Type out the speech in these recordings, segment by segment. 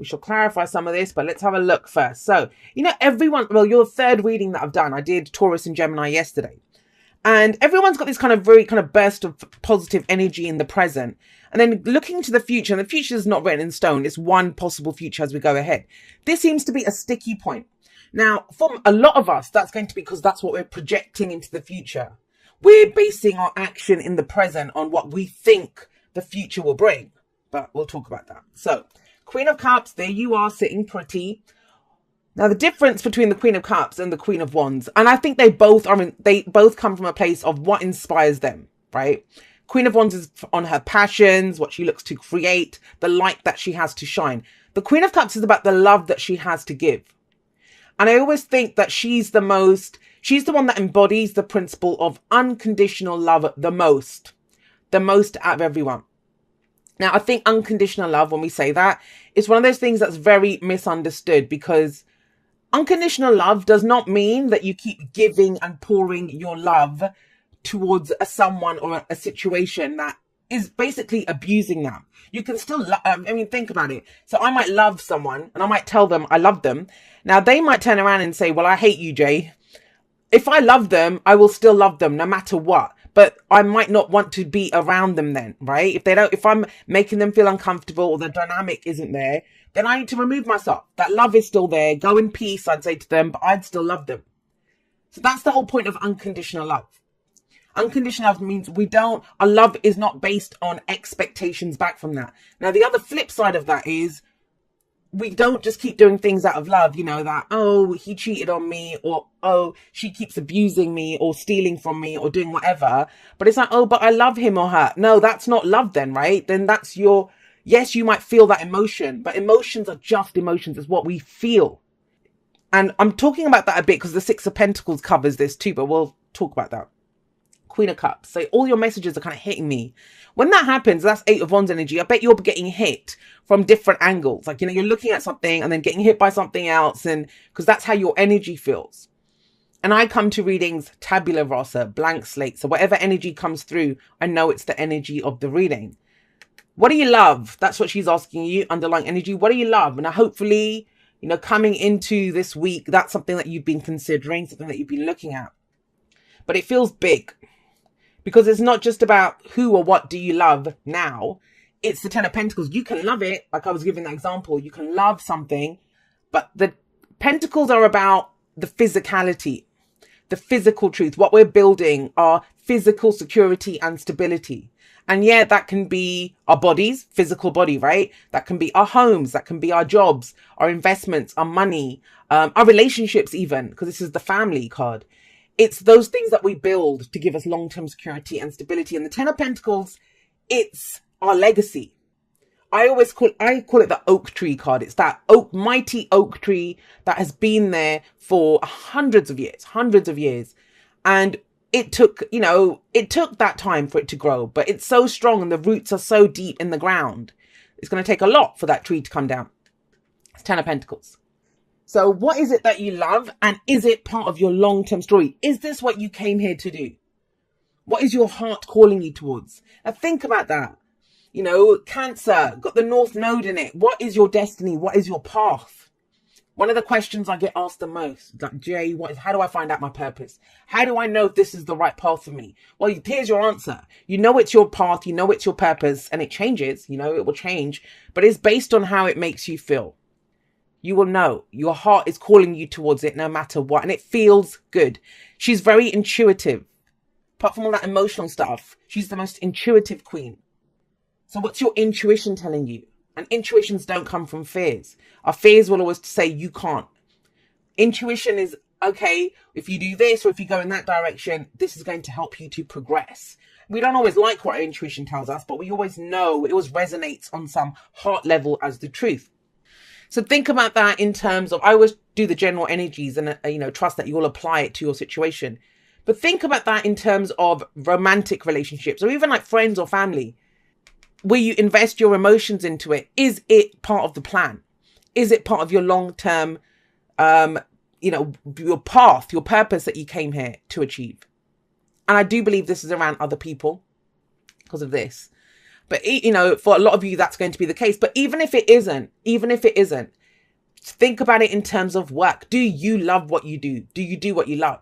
We shall clarify some of this, but let's have a look first. So, everyone, well, your third reading that I've done, I did Taurus and Gemini yesterday. And everyone's got this kind of very kind of burst of positive energy in the present. And then looking to the future, and the future is not written in stone. It's one possible future as we go ahead. This seems to be a sticky point. Now, for a lot of us, that's going to be because that's what we're projecting into the future. We're basing our action in the present on what we think the future will bring. But we'll talk about that. So, Queen of Cups, there you are sitting pretty. Now, the difference between the Queen of Cups and the Queen of Wands, and I think they both come from a place of what inspires them, right? Queen of Wands is on her passions, what she looks to create, the light that she has to shine. The Queen of Cups is about the love that she has to give. And I always think that she's the one that embodies the principle of unconditional love the most out of everyone. Now, I think unconditional love, when we say that, is one of those things that's very misunderstood, because unconditional love does not mean that you keep giving and pouring your love towards someone or a situation that is basically abusing them. You can still think about it. So I might love someone and I might tell them I love them. Now they might turn around and say, well, I hate you, Jay. If I love them, I will still love them no matter what. But I might not want to be around them then, right? If I'm making them feel uncomfortable or the dynamic isn't there, then I need to remove myself. That love is still there. Go in peace, I'd say to them, but I'd still love them. So that's the whole point of unconditional love. Unconditional love means our love is not based on expectations back from that. Now, the other flip side of that is we don't just keep doing things out of love, that, oh, he cheated on me, or, oh, she keeps abusing me or stealing from me or doing whatever. But it's like, oh, but I love him or her. No, that's not love then, right? Then that's yes, you might feel that emotion, but emotions are just emotions. It's what we feel. And I'm talking about that a bit because the Six of Pentacles covers this too, but we'll talk about that. Queen of Cups. So all your messages are kind of hitting me. When that happens, that's Eight of Wands energy. I bet you're getting hit from different angles. Like, you're looking at something and then getting hit by something else. And because that's how your energy feels. And I come to readings tabula rasa, blank slate. So whatever energy comes through, I know it's the energy of the reading. What do you love? That's what she's asking you, underlying energy. What do you love? And hopefully, coming into this week, that's something that you've been considering, something that you've been looking at. But it feels big. Because it's not just about who or what do you love now. It's the Ten of Pentacles. You can love it. Like I was giving that example. You can love something. But the Pentacles are about the physicality. The physical truth. What we're building are physical security and stability. And yeah, that can be our bodies, physical body, right? That can be our homes. That can be our jobs, our investments, our money, our relationships even. Because this is the family card. It's those things that we build to give us long-term security and stability. And the Ten of Pentacles, it's our legacy. I call it the oak tree card. It's that mighty oak tree that has been there for hundreds of years. And it took that time for it to grow, but it's so strong and the roots are so deep in the ground. It's going to take a lot for that tree to come down. It's Ten of Pentacles. So what is it that you love? And is it part of your long-term story? Is this what you came here to do? What is your heart calling you towards? Now think about that. Cancer, got the North Node in it. What is your destiny? What is your path? One of the questions I get asked the most, like, Jay, how do I find out my purpose? How do I know if this is the right path for me? Well, here's your answer. It's your path. It's your purpose, and it changes. It will change, but it's based on how it makes you feel. You will know your heart is calling you towards it no matter what. And it feels good. She's very intuitive. Apart from all that emotional stuff, she's the most intuitive queen. So what's your intuition telling you? And intuitions don't come from fears. Our fears will always say you can't. Intuition is, okay, if you do this or if you go in that direction, this is going to help you to progress. We don't always like what our intuition tells us, but we always know, it always resonates on some heart level as the truth. So think about that in terms of, I always do the general energies and, trust that you will apply it to your situation. But think about that in terms of romantic relationships or even like friends or family, where you invest your emotions into it. Is it part of the plan? Is it part of your long-term, your path, your purpose that you came here to achieve? And I do believe this is around other people because of this. But, you know, for a lot of you, that's going to be the case. But even if it isn't, think about it in terms of work. Do you love what you do? Do you do what you love?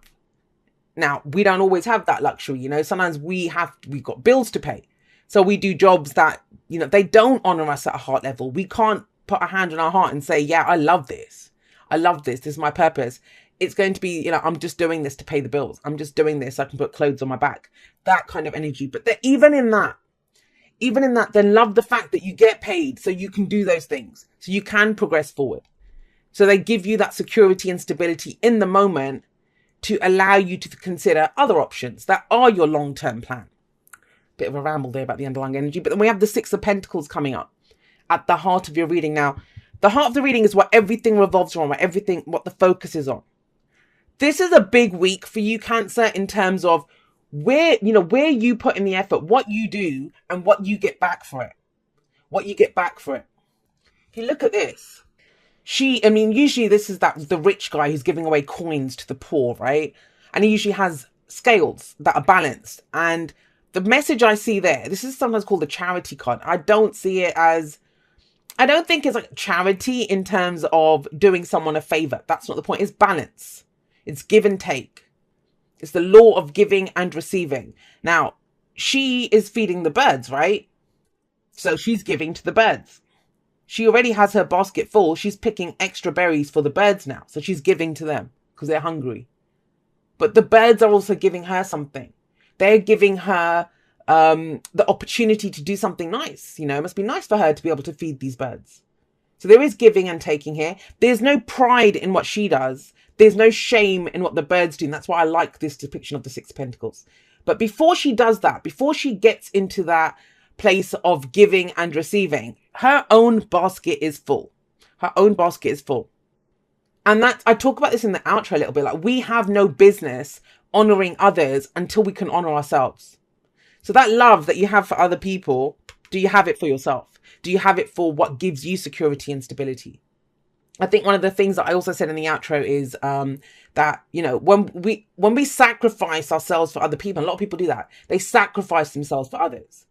Now, we don't always have that luxury. You know, sometimes we've got bills to pay. So we do jobs that, you know, they don't honor us at a heart level. We can't put a hand on our heart and say, yeah, I love this. I love this. This is my purpose. It's going to be, you know, I'm just doing this to pay the bills. I'm just doing this so I can put clothes on my back. That kind of energy. But even in that, then love the fact that you get paid so you can do those things, so you can progress forward. So they give you that security and stability in the moment to allow you to consider other options that are your long-term plan. Bit of a ramble there about the underlying energy. But then we have the Six of Pentacles coming up at the heart of your reading. Now, the heart of the reading is what everything revolves around, what the focus is on. This is a big week for you, Cancer, in terms of where you put in the effort, what you do and what you get back for it. If you look at this, usually this is the rich guy who's giving away coins to the poor, right? And he usually has scales that are balanced. And the message I see there, this is sometimes called a charity card. I don't think it's like charity in terms of doing someone a favor. That's not the point. It's balance. It's give and take. It's the law of giving and receiving. Now, she is feeding the birds, right? So she's giving to the birds. She already has her basket full. She's picking extra berries for the birds now. So she's giving to them because they're hungry. But the birds are also giving her something. They're giving her the opportunity to do something nice. You know, it must be nice for her to be able to feed these birds. So there is giving and taking here. There's no pride in what she does. There's no shame in what the birds do. And that's why I like this depiction of the Six of Pentacles. But before she does that, before she gets into that place of giving and receiving, her own basket is full. Her own basket is full. And that, I talk about this in the outro a little bit, like we have no business honoring others until we can honor ourselves. So that love that you have for other people, do you have it for yourself? Do you have it for what gives you security and stability? I think one of the things that I also said in the outro is that, you know, when we sacrifice ourselves for other people, a lot of people do that. They sacrifice themselves for others.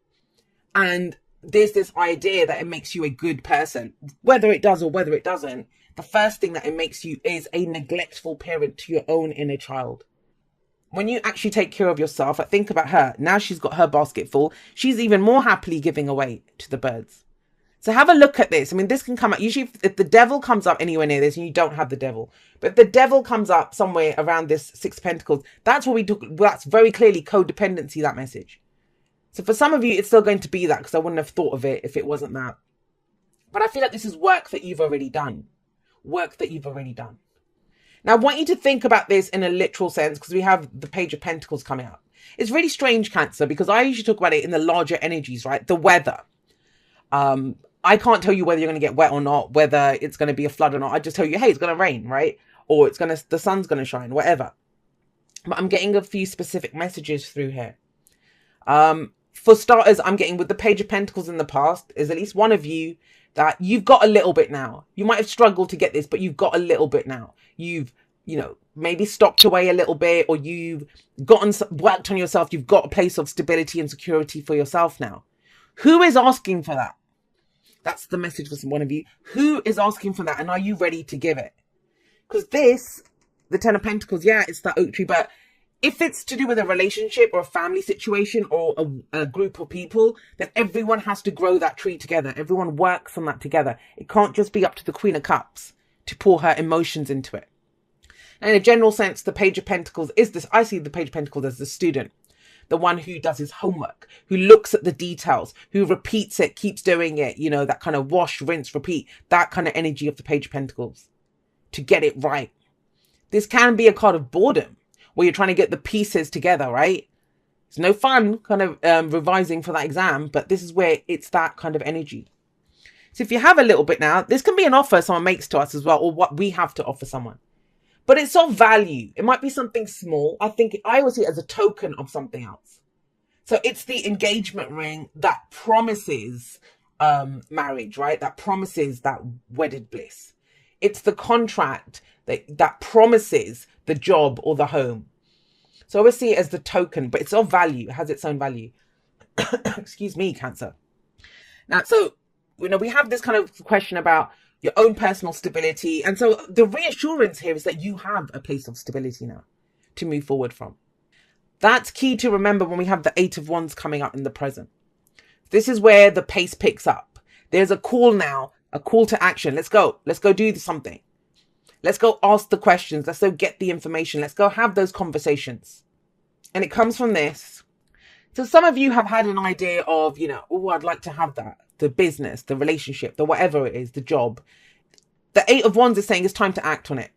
And there's this idea that it makes you a good person, whether it does or whether it doesn't. The first thing that it makes you is a neglectful parent to your own inner child. When you actually take care of yourself, like think about her. Now she's got her basket full. She's even more happily giving away to the birds. So have a look at this. I mean, this can come up. Usually if the devil comes up anywhere near this and you don't have the devil, but if the devil comes up somewhere around this Six of Pentacles, that's what we took. That's very clearly codependency, that message. So for some of you, it's still going to be that because I wouldn't have thought of it if it wasn't that. But I feel like this is work that you've already done. Work that you've already done. Now, I want you to think about this in a literal sense because we have the Page of Pentacles coming up. It's really strange, Cancer, because I usually talk about it in the larger energies, right? The weather. I can't tell you whether you're going to get wet or not, whether it's going to be a flood or not. I just tell you, hey, it's going to rain, right? Or the sun's going to shine, whatever. But I'm getting a few specific messages through here. For starters, I'm getting with the Page of Pentacles in the past, is at least one of you that you've got a little bit now. You might have struggled to get this, but you've got a little bit now. You've, you know, maybe stopped away a little bit, or you've worked on yourself. You've got a place of stability and security for yourself now. Who is asking for that? That's the message for one of you. Who is asking for that? And are you ready to give it? Because this, the Ten of Pentacles, yeah, it's that oak tree. But if it's to do with a relationship or a family situation or a group of people, then everyone has to grow that tree together. Everyone works on that together. It can't just be up to the Queen of Cups to pour her emotions into it. And in a general sense, the Page of Pentacles is this. I see the Page of Pentacles as the student. The one who does his homework, who looks at the details, who repeats it, keeps doing it, you know, that kind of wash, rinse, repeat, that kind of energy of the Page of Pentacles to get it right. This can be a card of boredom where you're trying to get the pieces together, right? It's no fun kind of revising for that exam, but this is where it's that kind of energy. So if you have a little bit now, this can be an offer someone makes to us as well, or what we have to offer someone. But it's of value. It might be something small. I always see it as a token of something else. So it's the engagement ring that promises marriage, right? That promises that wedded bliss. It's the contract that promises the job or the home. So I see it as the token, but it's of value. It has its own value. Excuse me, Cancer. Now, so, we have this kind of question about your own personal stability. And so the reassurance here is that you have a place of stability now to move forward from. That's key to remember when we have the Eight of Wands coming up in the present. This is where the pace picks up. There's a call now, a call to action. Let's go. Let's go do something. Let's go ask the questions. Let's go get the information. Let's go have those conversations. And it comes from this. So some of you have had an idea of, oh, I'd like to have that. The business, the relationship, the whatever it is, the job. The Eight of Wands is saying it's time to act on it.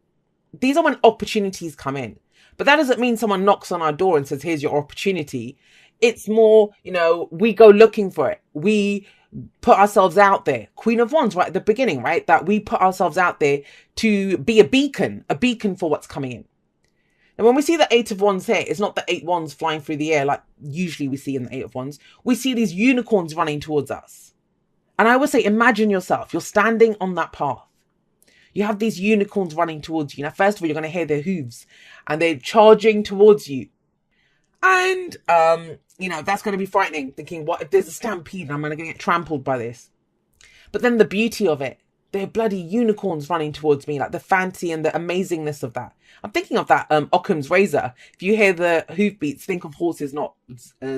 These are when opportunities come in. But that doesn't mean someone knocks on our door and says, here's your opportunity. It's more, we go looking for it. We put ourselves out there. Queen of Wands right at the beginning, right? That we put ourselves out there to be a beacon for what's coming in. And when we see the Eight of Wands here, it's not the 8 wands flying through the air like usually we see in the Eight of Wands. We see these unicorns running towards us. And I would say, imagine yourself. You're standing on that path. You have these unicorns running towards you. Now, first of all, you're going to hear their hooves and they're charging towards you. And, that's going to be frightening. Thinking, what if there's a stampede and I'm going to get trampled by this? But then the beauty of it, they're bloody unicorns running towards me, like the fancy and the amazingness of that. I'm thinking of that Occam's razor. If you hear the hoofbeats, think of horses, not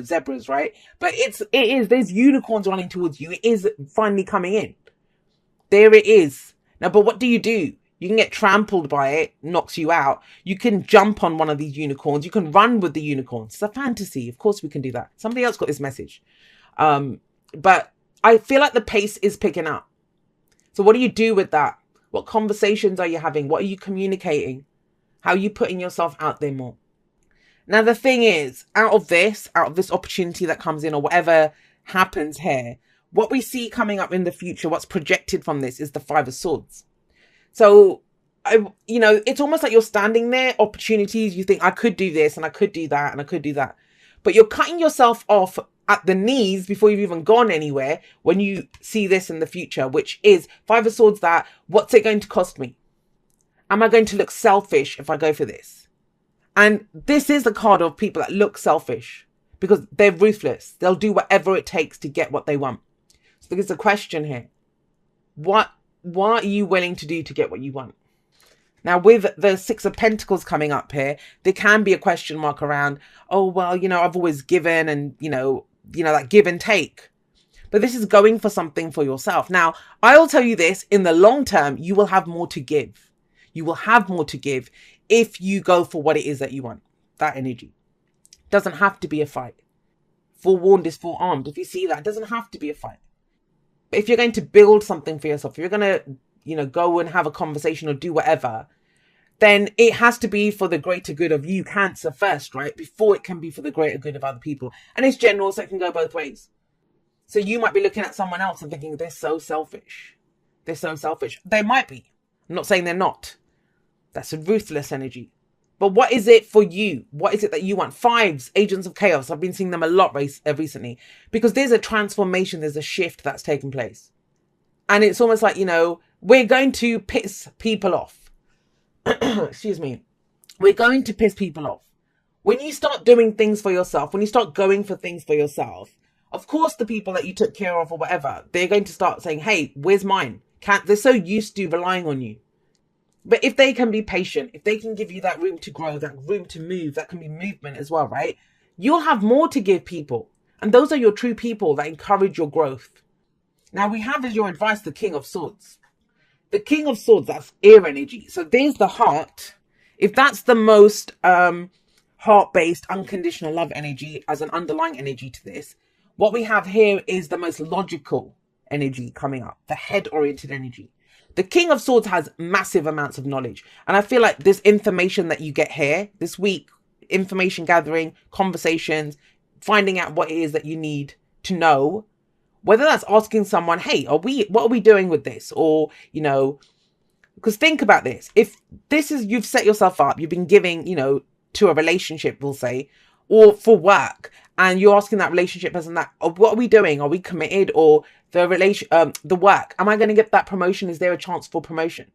zebras, right? But there's unicorns running towards you. It is finally coming in. There it is. Now, but what do? You can get trampled by it, knocks you out. You can jump on one of these unicorns. You can run with the unicorns. It's a fantasy. Of course we can do that. Somebody else got this message. But I feel like the pace is picking up. So what do you do with that? What conversations are you having? What are you communicating? How are you putting yourself out there more? Now, the thing is, out of this opportunity that comes in or whatever happens here, what we see coming up in the future, what's projected from this is the Five of Swords. So, it's almost like you're standing there, opportunities, you think I could do this and I could do that and I could do that. But you're cutting yourself off at the knees before you've even gone anywhere when you see this in the future, which is Five of Swords, that what's it going to cost me? Am I going to look selfish if I go for this? And this is the card of people that look selfish because they're ruthless. They'll do whatever it takes to get what they want. So there's a question here. What are you willing to do to get what you want? Now, with the Six of Pentacles coming up here, there can be a question mark around, oh, well, I've always given and, that give and take. But this is going for something for yourself. Now, I'll tell you this, in the long term, you will have more to give. You will have more to give if you go for what it is that you want. That energy. Doesn't have to be a fight. Forewarned is forearmed. If you see that, it doesn't have to be a fight. But if you're going to build something for yourself, if you're going to, go and have a conversation or do whatever, then it has to be for the greater good of you, Cancer, first, right? Before it can be for the greater good of other people. And it's general, so it can go both ways. So you might be looking at someone else and thinking, they're so selfish. They're so selfish. They might be. I'm not saying they're not. That's a ruthless energy. But what is it for you? What is it that you want? Fives, Agents of Chaos. I've been seeing them a lot recently because there's a transformation. There's a shift that's taken place. And it's almost like, we're going to piss people off. Excuse me. We're going to piss people off. When you start doing things for yourself, when you start going for things for yourself, of course, the people that you took care of or whatever, they're going to start saying, hey, where's mine? They're so used to relying on you. But if they can be patient, if they can give you that room to grow, that room to move, that can be movement as well, right? You'll have more to give people. And those are your true people that encourage your growth. Now, we have as your advice the King of Swords. The King of Swords, that's air energy. So there's the heart. If that's the most heart-based, unconditional love energy as an underlying energy to this, what we have here is the most logical energy coming up, the head-oriented energy. The King of Swords has massive amounts of knowledge. And I feel like this information that you get here this week, information gathering, conversations, finding out what it is that you need to know, whether that's asking someone, hey, what are we doing with this? Or, because think about this. If this is, you've set yourself up, you've been giving, to a relationship, we'll say, or for work, and you're asking that relationship person that, oh, what are we doing? Are we committed? Or the work, am I going to get that promotion? Is there a chance for promotion?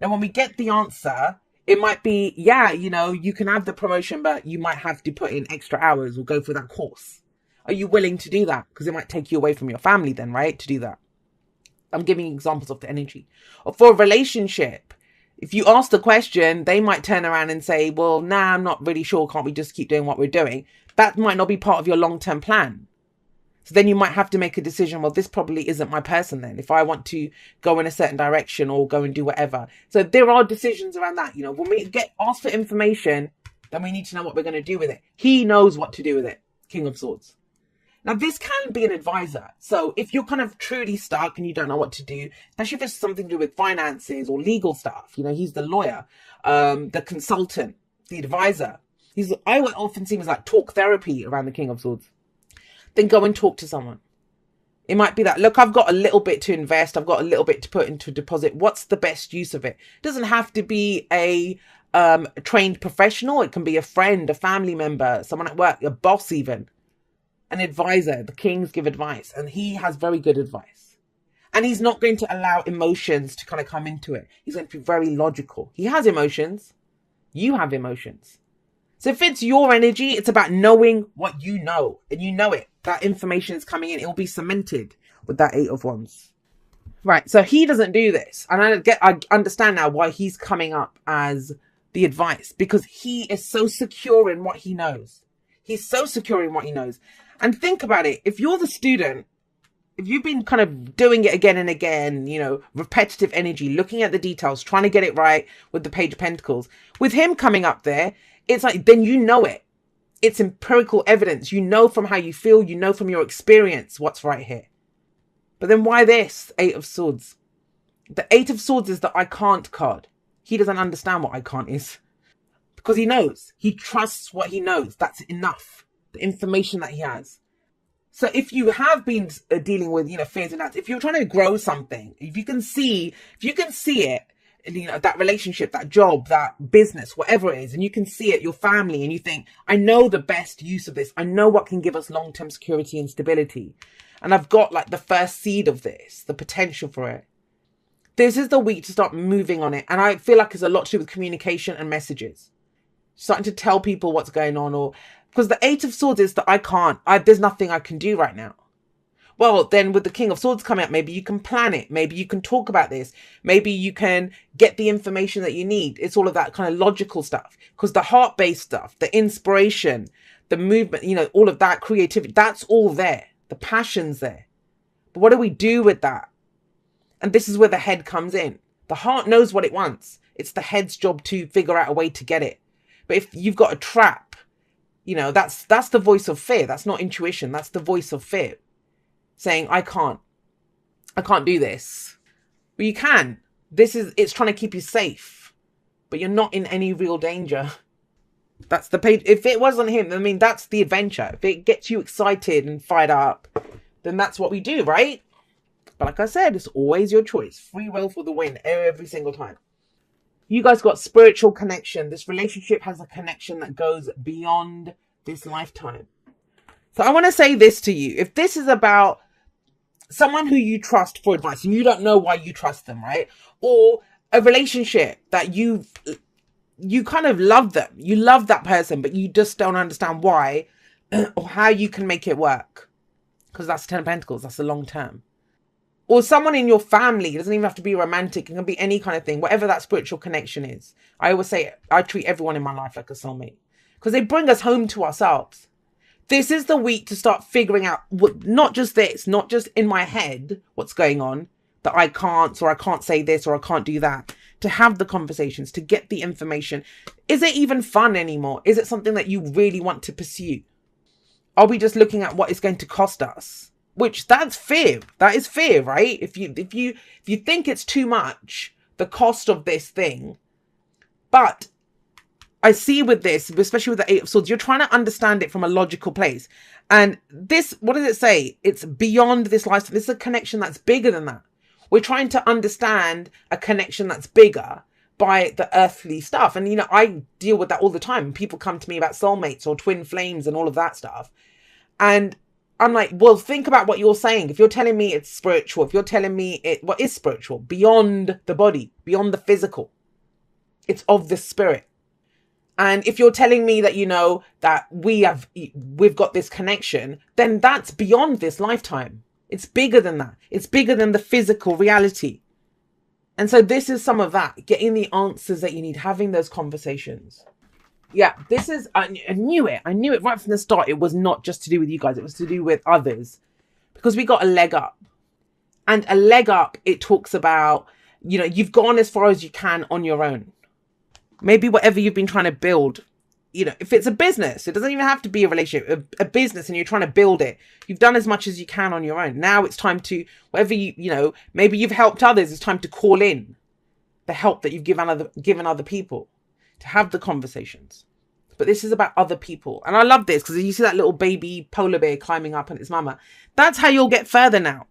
Now, when we get the answer, it might be, yeah, you can have the promotion, but you might have to put in extra hours or go for that course. Are you willing to do that? Because it might take you away from your family then, right? To do that. I'm giving examples of the energy. Or for a relationship, if you ask the question, they might turn around and say, well, nah, I'm not really sure. Can't we just keep doing what we're doing? That might not be part of your long-term plan. So then you might have to make a decision. Well, this probably isn't my person then. If I want to go in a certain direction or go and do whatever. So there are decisions around that. You know, when we get asked for information, then we need to know what we're going to do with it. He knows what to do with it. King of Swords. Now, this can be an advisor. So if you're kind of truly stuck and you don't know what to do, especially if it's something to do with finances or legal stuff, you know, he's the lawyer, the consultant, the advisor. I would often see him as like talk therapy around the King of Swords. Then go and talk to someone. It might be that, look, I've got a little bit to invest. I've got a little bit to put into a deposit. What's the best use of it? It doesn't have to be a trained professional. It can be a friend, a family member, someone at work, a boss even. An advisor. The kings give advice, and he has very good advice. And he's not going to allow emotions to kind of come into it. He's going to be very logical. He has emotions. You have emotions. So if it's your energy, it's about knowing what you know, and you know it. That information is coming in. It will be cemented with that 8 of Wands. Right. So he doesn't do this. And I understand now why he's coming up as the advice, because he is so secure in what he knows. He's so secure in what he knows. And think about it. If you're the student, if you've been kind of doing it again and again, you know, repetitive energy, looking at the details, trying to get it right with the Page of Pentacles, with him coming up there, it's like, then you know it. It's empirical evidence. You know from how you feel, you know from your experience what's right here. But then why this 8 of Swords? The 8 of Swords is the I can't card. He doesn't understand what I can't is. Because he knows. He trusts what he knows. That's enough. The information that he has. So if you have been dealing with, you know, fears and doubts, if you're trying to grow something, if you can see it, you know, that relationship, that job, that business, whatever it is, and you can see it, your family, and you think, I know the best use of this. I know what can give us long-term security and stability. And I've got like the first seed of this, the potential for it. This is the week to start moving on it. And I feel like it's a lot to do with communication and messages. Starting to tell people what's going on, or because the 8 of Swords is that there's nothing I can do right now. Well, then with the King of Swords coming up, maybe you can plan it. Maybe you can talk about this. Maybe you can get the information that you need. It's all of that kind of logical stuff. Because the heart-based stuff, the inspiration, the movement, you know, all of that creativity, that's all there. The passion's there. But what do we do with that? And this is where the head comes in. The heart knows what it wants. It's the head's job to figure out a way to get it. But if you've got a trap, you know, that's the voice of fear. That's not intuition. That's the voice of fear. Saying, I can't do this. But you can. It's trying to keep you safe. But you're not in any real danger. That's the page. If it wasn't him, I mean, that's the adventure. If it gets you excited and fired up, then that's what we do, right? But like I said, it's always your choice. Free will for the win every single time. You guys got spiritual connection. This relationship has a connection that goes beyond this lifetime. So I want to say this to you. If this is about someone who you trust for advice and you don't know why you trust them, right? Or a relationship that you kind of love them. You love that person, but you just don't understand why or how you can make it work. Because that's 10 of Pentacles. That's the long term. Or someone in your family. It doesn't even have to be romantic. It can be any kind of thing. Whatever that spiritual connection is. I always say I treat everyone in my life like a soulmate. Because they bring us home to ourselves. This is the week to start figuring out, not just this, not just in my head, what's going on, that I can't, or I can't say this, or I can't do that. To have the conversations, to get the information. Is it even fun anymore? Is it something that you really want to pursue? Are we just looking at what it's going to cost us? Which, that's fear. That is fear, right? If you think it's too much, the cost of this thing. But I see with this, especially with the 8 of Swords, you're trying to understand it from a logical place. And this, what does it say? It's beyond this lifetime. This is a connection that's bigger than that. We're trying to understand a connection that's bigger by the earthly stuff. And, you know, I deal with that all the time. People come to me about soulmates or twin flames and all of that stuff. And I'm like, well, think about what you're saying. If you're telling me it's spiritual, if you're telling me what is spiritual, beyond the body, beyond the physical, it's of the spirit. And if you're telling me that, you know, that we've got this connection, then that's beyond this lifetime. It's bigger than that. It's bigger than the physical reality. And so this is some of that, getting the answers that you need, having those conversations. Yeah, this is, I knew it. I knew it right from the start. It was not just to do with you guys. It was to do with others, because we got a leg up. And a leg up, it talks about, you know, you've gone as far as you can on your own. Maybe whatever you've been trying to build, you know, if it's a business, it doesn't even have to be a relationship, a business, and you're trying to build it. You've done as much as you can on your own. Now it's time to, whatever you know, maybe you've helped others. It's time to call in the help that you've given other people, to have the conversations. But this is about other people. And I love this, because you see that little baby polar bear climbing up on its mama. That's how you'll get further now.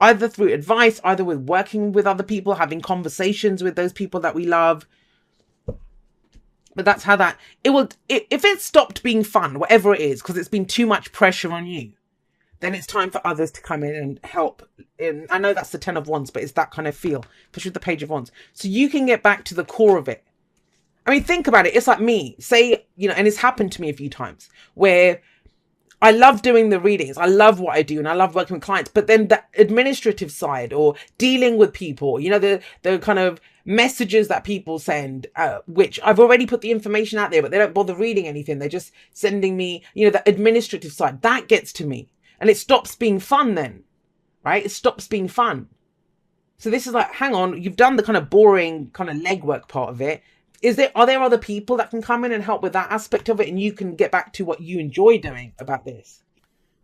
Either through advice, either with working with other people, having conversations with those people that we love. But that's how that, if it stopped being fun, whatever it is, because it's been too much pressure on you, then it's time for others to come in and help. I know that's the 10 of Wands, but it's that kind of feel, especially with the Page of Wands. So you can get back to the core of it. I mean, think about it. It's like me, say, you know, and it's happened to me a few times where I love doing the readings. I love what I do and I love working with clients. But then the administrative side, or dealing with people, you know, the kind of messages that people send, which I've already put the information out there, but they don't bother reading anything. They're just sending me, you know, the administrative side. That gets to me. And it stops being fun then, right? It stops being fun. So this is like, hang on, you've done the kind of boring kind of legwork part of it. Are there other people that can come in and help with that aspect of it, and you can get back to what you enjoy doing about this?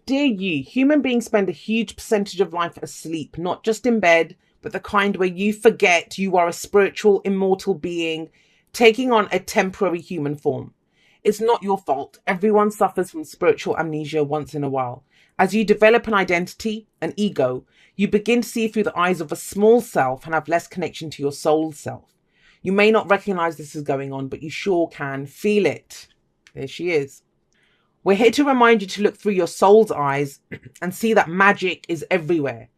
Dear you, human beings spend a huge percentage of life asleep, not just in bed, but the kind where you forget you are a spiritual, immortal being taking on a temporary human form. It's not your fault. Everyone suffers from spiritual amnesia once in a while. As you develop an identity, an ego, you begin to see through the eyes of a small self and have less connection to your soul self. You may not recognize this is going on, but you sure can feel it. There she is. We're here to remind you to look through your soul's eyes and see that magic is everywhere.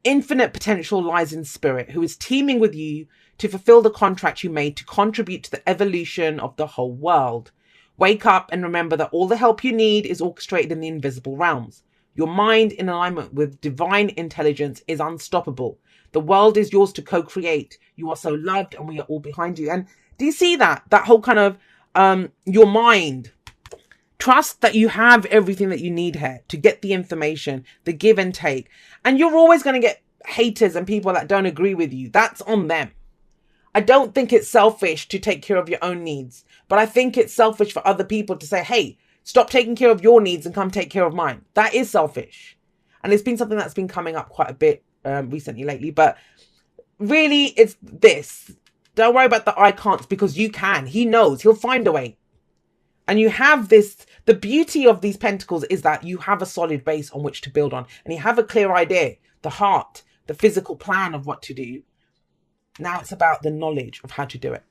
Infinite potential lies in spirit, who is teaming with you to fulfill the contract you made to contribute to the evolution of the whole world. Wake up and remember that all the help you need is orchestrated in the invisible realms. Your mind, in alignment with divine intelligence, is unstoppable. The world is yours to co-create. You are so loved and we are all behind you. And do you see that? That whole kind of, your mind. Trust that you have everything that you need here to get the information, the give and take. And you're always going to get haters and people that don't agree with you. That's on them. I don't think it's selfish to take care of your own needs, but I think it's selfish for other people to say, hey, stop taking care of your needs and come take care of mine. That is selfish. And it's been something that's been coming up quite a bit recently, lately. But really, it's this. Don't worry about the I can'ts, because you can. He knows. He'll find a way. And you have this. The beauty of these pentacles is that you have a solid base on which to build on. And you have a clear idea, the heart, the physical plan of what to do. Now it's about the knowledge of how to do it.